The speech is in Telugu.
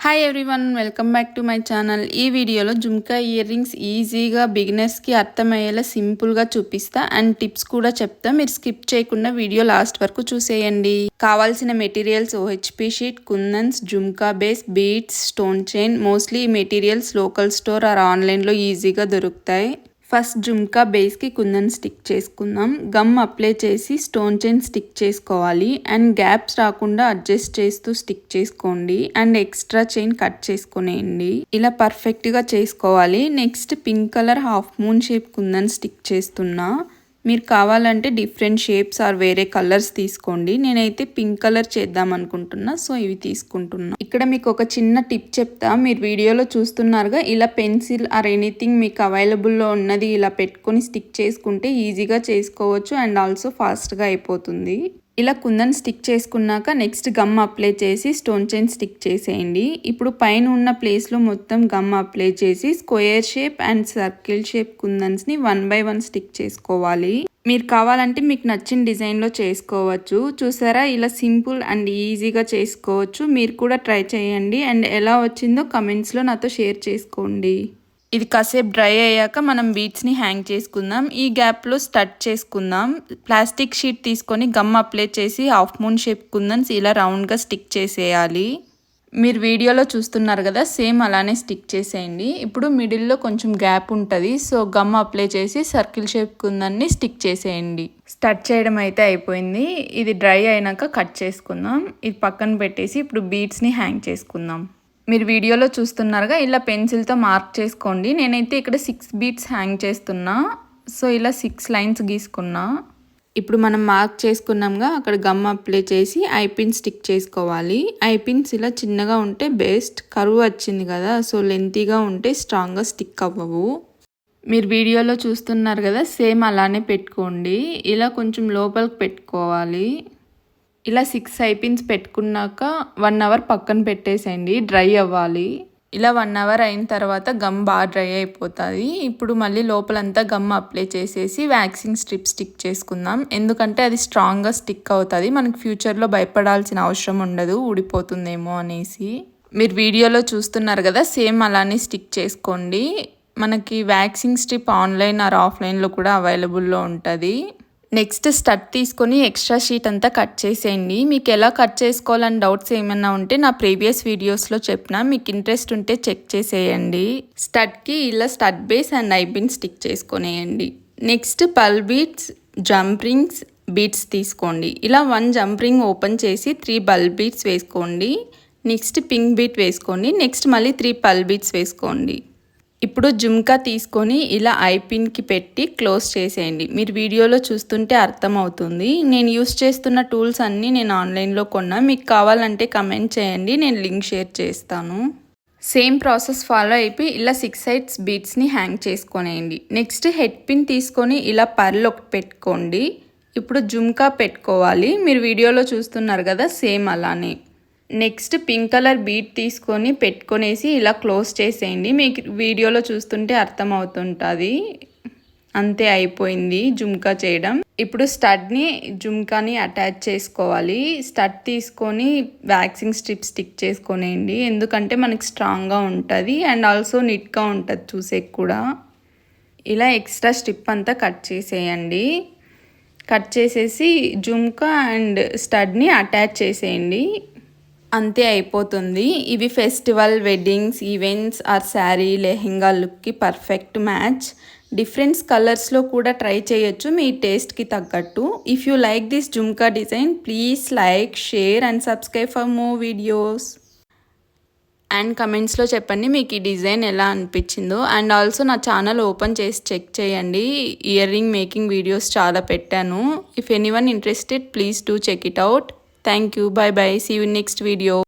Hi everyone, welcome back to my channel. ఈ వీడియోలో జుమ్కా ఇయర్ రింగ్స్ ఈజీగా బిగినర్స్కి అర్థమయ్యేలా సింపుల్గా చూపిస్తా అండ్ టిప్స్ కూడా చెప్తా. మీరు స్కిప్ చేయకుండా వీడియో లాస్ట్ వరకు చూసేయండి. కావాల్సిన materials OHP sheet, kundans, jhumka base, beads, stone chain. Mostly ఈ మెటీరియల్స్ లోకల్ స్టోర్ ఆర్ ఆన్లైన్లో ఈజీగా దొరుకుతాయి. ఫస్ట్ జుమ్కా బేస్కి కుందన్ స్టిక్ చేసుకుందాం. గమ్ అప్లై చేసి స్టోన్ చైన్ స్టిక్ చేసుకోవాలి అండ్ గ్యాప్స్ రాకుండా అడ్జస్ట్ చేస్తూ స్టిక్ చేసుకోండి అండ్ ఎక్స్ట్రా చైన్ కట్ చేసుకునేయండి. ఇలా పర్ఫెక్ట్గా చేసుకోవాలి. Next pink colour half moon shape kundan stick చేస్తున్నా. మీరు కావాలంటే డిఫరెంట్ షేప్స్ ఆర్ వేరే కలర్స్ తీసుకోండి. నేనైతే పింక్ కలర్ చేద్దాం అనుకుంటున్నా, సో ఇవి తీసుకుంటున్నా. ఇక్కడ మీకు ఒక చిన్న టిప్ చెప్తా. మీరు వీడియోలో చూస్తున్నారుగా, ఇలా పెన్సిల్ ఆర్ ఎనీథింగ్ మీకు అవైలబుల్లో ఉన్నది ఇలా పెట్టుకొని స్టిక్ చేసుకుంటే ఈజీగా చేసుకోవచ్చు అండ్ ఆల్సో ఫాస్ట్గా అయిపోతుంది. ఇలా కుందన్ స్టిక్ చేసుకున్నాక నెక్స్ట్ గమ్ అప్లై చేసి స్టోన్ చైన్ స్టిక్ చేసేయండి. ఇప్పుడు పైన ఉన్న ప్లేస్లో మొత్తం గమ్ అప్లై చేసి square shape and circle shape కుందన్స్ని 1 by 1 స్టిక్ చేసుకోవాలి. మీరు కావాలంటే మీకు నచ్చిన డిజైన్లో చేసుకోవచ్చు. చూసారా, ఇలా సింపుల్ అండ్ ఈజీగా చేసుకోవచ్చు. మీరు కూడా ట్రై చేయండి అండ్ ఎలా వచ్చిందో కమెంట్స్లో నాతో షేర్ చేసుకోండి. ఇది కాసేపు డ్రై అయ్యాక మనం బీడ్స్ని హ్యాంగ్ చేసుకుందాం. ఈ గ్యాప్లో స్టడ్ చేసుకుందాం. ప్లాస్టిక్ షీట్ తీసుకొని గమ్ అప్లై చేసి హాఫ్ మూన్ షేప్ కుందన్స్ ఇలా రౌండ్గా స్టిక్ చేసేయాలి. మీరు వీడియోలో చూస్తున్నారు కదా, సేమ్ అలానే స్టిక్ చేసేయండి. ఇప్పుడు మిడిల్లో కొంచెం గ్యాప్ ఉంటుంది, సో గమ్ అప్లై చేసి సర్కిల్ షేప్ కుందన్ని స్టిక్ చేసేయండి. స్టడ్ చేయడం అయితే అయిపోయింది. ఇది డ్రై అయినాక కట్ చేసుకుందాం. ఇది పక్కన పెట్టేసి ఇప్పుడు బీడ్స్ని హ్యాంగ్ చేసుకుందాం. మీరు వీడియోలో చూస్తున్నారుగా, ఇలా పెన్సిల్తో మార్క్ చేసుకోండి. నేనైతే ఇక్కడ 6 బీడ్స్ హ్యాంగ్ చేస్తున్నా, సో ఇలా 6 లైన్స్ గీసుకున్నా. ఇప్పుడు మనం మార్క్ చేసుకున్నాంగా, అక్కడ గమ్ అప్లై చేసి ఐపిన్ స్టిక్ చేసుకోవాలి. ఐపిన్స్ ఇలా చిన్నగా ఉంటే బెస్ట్. కరువు వచ్చింది కదా, సో లెంతీగా ఉంటే స్ట్రాంగ్గా స్టిక్ అవ్వవు. మీరు వీడియోలో చూస్తున్నారు కదా, సేమ్ అలానే పెట్టుకోండి. ఇలా కొంచెం లోపలికి పెట్టుకోవాలి. ఇలా 6 ఐపిన్స్ పెట్టుకున్నాక 1 hour పక్కన పెట్టేసేయండి, డ్రై అవ్వాలి. ఇలా 1 hour అయిన తర్వాత గమ్ బాగా డ్రై అయిపోతుంది. ఇప్పుడు మళ్ళీ లోపలంతా గమ్ అప్లై చేసేసి వ్యాక్సింగ్ స్ట్రిప్ స్టిక్ చేసుకుందాం. ఎందుకంటే అది స్ట్రాంగ్గా స్టిక్ అవుతుంది. మనకి ఫ్యూచర్లో భయపడాల్సిన అవసరం ఉండదు ఊడిపోతుందేమో అనేసి. మీరు వీడియోలో చూస్తున్నారు కదా, సేమ్ అలానే స్టిక్ చేసుకోండి. మనకి వ్యాక్సింగ్ స్ట్రిప్ ఆన్లైన్ ఆర్ ఆఫ్లైన్లో కూడా అవైలబుల్లో ఉంటుంది. నెక్స్ట్ స్టడ్ తీసుకొని ఎక్స్ట్రా షీట్ అంతా కట్ చేసేయండి. మీకు ఎలా కట్ చేసుకోవాలని డౌట్స్ ఏమైనా ఉంటే నా ప్రీవియస్ వీడియోస్లో చెప్పిన, మీకు ఇంట్రెస్ట్ ఉంటే చెక్ చేసేయండి. స్టడ్కి ఇలా stud base and eye pin stick చేసుకునేయండి. Next pearl beads, jump rings, beads తీసుకోండి. ఇలా 1 జంప్ రింగ్ ఓపెన్ చేసి 3 బల్ బీడ్స్ వేసుకోండి. నెక్స్ట్ పింక్ బీట్ వేసుకోండి. నెక్స్ట్ మళ్ళీ 3 పల్ బీడ్స్ వేసుకోండి. ఇప్పుడు జుమ్కా తీసుకొని ఇలా ఐపిన్కి పెట్టి క్లోజ్ చేసేయండి. మీరు వీడియోలో చూస్తుంటే అర్థమవుతుంది. నేను యూస్ చేస్తున్న టూల్స్ అన్నీ నేను ఆన్లైన్లో కొన్నా. మీకు కావాలంటే కమెంట్ చేయండి, నేను లింక్ షేర్ చేస్తాను. సేమ్ ప్రాసెస్ ఫాలో అయిపోయి ఇలా 6 సైడ్స్ బీడ్స్ని హ్యాంగ్ చేసుకొనేయండి. నెక్స్ట్ హెడ్ పిన్ తీసుకొని ఇలా పర్ల్ ఒకటి పెట్టుకోండి. ఇప్పుడు జుమ్కా పెట్టుకోవాలి. మీరు వీడియోలో చూస్తున్నారు కదా, సేమ్ అలానే. నెక్స్ట్ పింక్ కలర్ బీడ్ తీసుకొని పెట్టుకొనేసి ఇలా క్లోజ్ చేసేయండి. మీకు వీడియోలో చూస్తుంటే అర్థమవుతుంటుంది. అంతే, అయిపోయింది జుమ్కా చేయడం. ఇప్పుడు స్టడ్ని జుమ్కాని అటాచ్ చేసుకోవాలి. స్టడ్ తీసుకొని వ్యాక్సింగ్ స్ట్రిప్ స్టిక్ చేసుకొనేయండి. ఎందుకంటే మనకి స్ట్రాంగ్గా ఉంటుంది అండ్ ఆల్సో నీట్గా ఉంటుంది చూసేకి కూడా. ఇలా ఎక్స్ట్రా స్ట్రిప్ అంతా కట్ చేసేయండి. కట్ చేసేసి జుమ్కా అండ్ స్టడ్ని అటాచ్ చేసేయండి. అంతే, అయిపోతుంది. ఇవి festival, weddings, events or sari, lehenga లుక్కి పర్ఫెక్ట్ మ్యాచ్. డిఫరెంట్ కలర్స్లో కూడా ట్రై చేయొచ్చు మీ టేస్ట్కి తగ్గట్టు. If you like this jhumka design, please like, share and subscribe for more videos. And కమెంట్స్లో చెప్పండి మీకు ఈ డిజైన్ ఎలా అనిపించిందో. అండ్ ఆల్సో నా ఛానల్ ఓపెన్ చేసి చెక్ చేయండి. ఇయర్ రింగ్ మేకింగ్ వీడియోస్ చాలా పెట్టాను. If anyone interested, please do check it out. Thank you. Bye bye. See you in next video.